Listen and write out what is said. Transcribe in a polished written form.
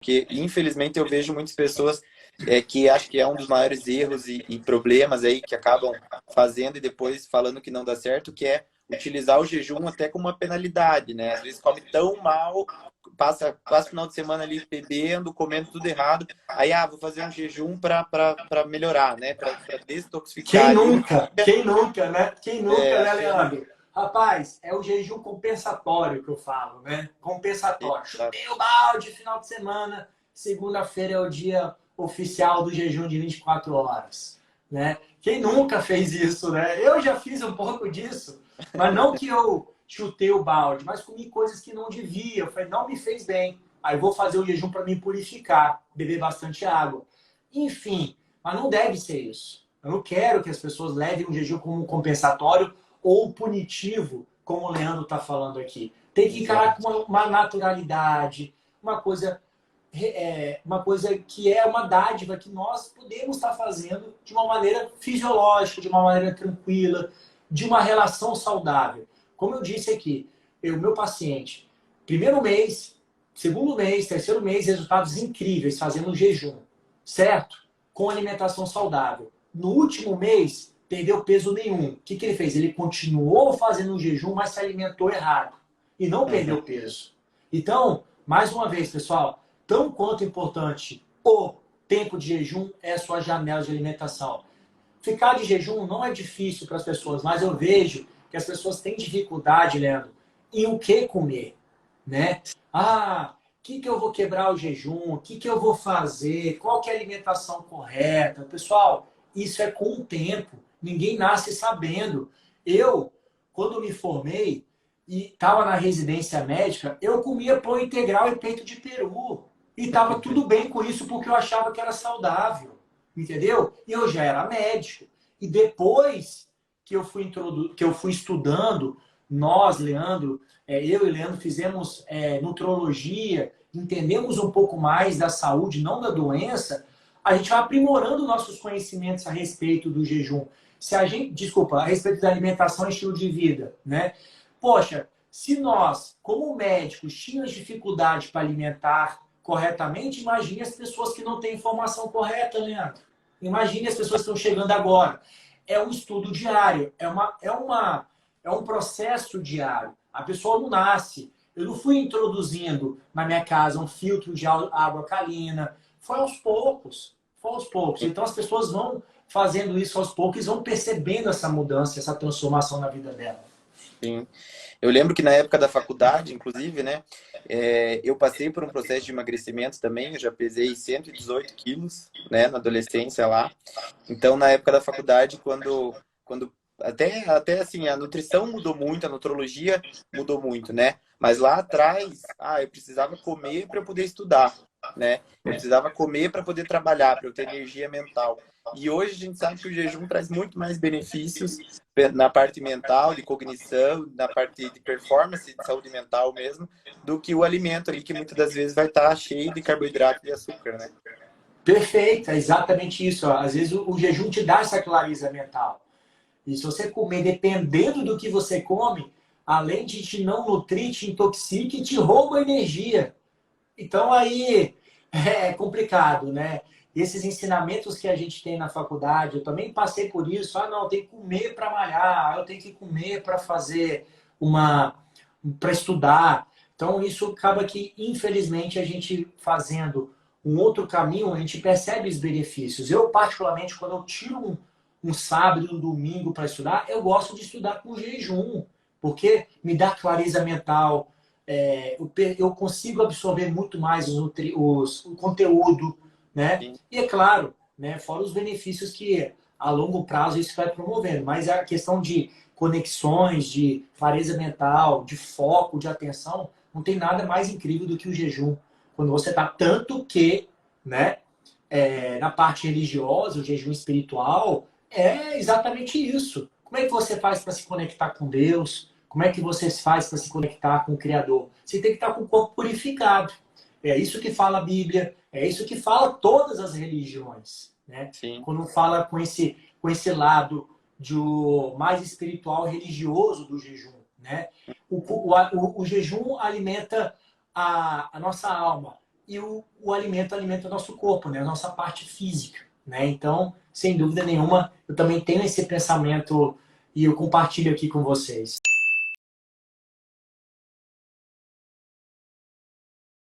Porque, infelizmente, eu vejo muitas pessoas que acho que é um dos maiores erros e problemas aí que acabam fazendo e depois falando que não dá certo, que é utilizar o jejum até como uma penalidade, né? Às vezes come tão mal, passa o final de semana ali bebendo, comendo tudo errado, aí, vou fazer um jejum para melhorar, né? Para desintoxicar Quem ali. nunca? Quem nunca, né? Quem nunca, né, Quem não... Leandro? Rapaz, é o jejum compensatório que eu falo, né? Compensatório. Chutei o balde final de semana, segunda-feira é o dia oficial do jejum de 24 horas, né? Quem nunca fez isso, né? Eu já fiz um pouco disso, mas não que eu chutei o balde, mas comi coisas que não devia. Eu falei, não me fez bem. Aí eu vou fazer o jejum para me purificar, beber bastante água. Enfim, mas não deve ser isso. Eu não quero que as pessoas levem o jejum como um compensatório ou punitivo, como o Leandro está falando aqui. Tem que encarar com Exato. uma naturalidade, uma coisa que é uma dádiva que nós podemos estar fazendo de uma maneira fisiológica, de uma maneira tranquila, de uma relação saudável. Como eu disse aqui, meu paciente, primeiro mês, segundo mês, terceiro mês, resultados incríveis fazendo um jejum, certo? Com alimentação saudável. No último mês, perdeu peso nenhum. O que ele fez? Ele continuou fazendo um jejum, mas se alimentou errado. E não Uhum. perdeu peso. Então, mais uma vez, pessoal, tão quanto importante o tempo de jejum é a sua janela de alimentação. Ficar de jejum não é difícil para as pessoas, mas eu vejo que as pessoas têm dificuldade, Leandro, em o que comer, né? O que eu vou quebrar o jejum? O que eu vou fazer? Qual que é a alimentação correta? Pessoal, isso é com o tempo. Ninguém nasce sabendo. Eu, quando me formei e estava na residência médica, eu comia pão integral e peito de peru. E estava tudo bem com isso porque eu achava que era saudável. Entendeu? E eu já era médico. E depois que eu fui estudando, nós, Leandro, eu e Leandro fizemos nutrologia, entendemos um pouco mais da saúde, não da doença, a gente vai aprimorando nossos conhecimentos a respeito do jejum. Se a gente, desculpa, a respeito da alimentação e estilo de vida, né? Poxa, se nós, como médicos, tínhamos dificuldade para alimentar corretamente, imagine as pessoas que não têm informação correta, Leandro. Imagine as pessoas que estão chegando agora. É um estudo diário, é um processo diário. A pessoa não nasce. Eu não fui introduzindo na minha casa um filtro de água alcalina. Foi aos poucos. Foi aos poucos. Então as pessoas vão fazendo isso aos poucos e vão percebendo essa mudança, essa transformação na vida dela. Sim. Eu lembro que na época da faculdade, inclusive, né, eu passei por um processo de emagrecimento também, eu já pesei 118 quilos, né, na adolescência lá. Então, na época da faculdade, quando até assim, a nutrição mudou muito, a nutrologia mudou muito, né? Mas lá atrás, eu precisava comer para eu poder estudar, né? Eu precisava comer para poder trabalhar, para eu ter energia mental. E hoje a gente sabe que o jejum traz muito mais benefícios na parte mental, de cognição, na parte de performance, de saúde mental mesmo, do que o alimento ali, que muitas das vezes vai estar cheio de carboidrato e açúcar, né? Perfeito, é exatamente isso. Às vezes o jejum te dá essa clareza mental. E se você comer dependendo do que você come, além de te não nutrir, te intoxica e te rouba energia. Então aí é complicado, né? Esses ensinamentos que a gente tem na faculdade, eu também passei por isso. Não, eu tenho que comer para malhar, eu tenho que comer para fazer para estudar. Então isso acaba que, infelizmente, a gente fazendo um outro caminho, a gente percebe os benefícios. Eu, particularmente, quando eu tiro um sábado e um domingo para estudar, eu gosto de estudar com jejum, porque me dá clareza mental, eu consigo absorver muito mais o conteúdo, né? Sim. E é claro, né, fora os benefícios que a longo prazo isso vai promovendo, mas a questão de conexões, de clareza mental, de foco, de atenção, não tem nada mais incrível do que o jejum. Quando você está tanto que, né, na parte religiosa, o jejum espiritual, é exatamente isso. Como é que você faz para se conectar com Deus? Como é que você faz para se conectar com o Criador? Você tem que estar com o corpo purificado. É isso que fala a Bíblia, é isso que fala todas as religiões, né? Sim. Quando fala com esse lado mais espiritual e religioso do jejum, né? O jejum alimenta a nossa alma e o alimento alimenta o nosso corpo, né? A nossa parte física, né? Então, sem dúvida nenhuma, eu também tenho esse pensamento e eu compartilho aqui com vocês.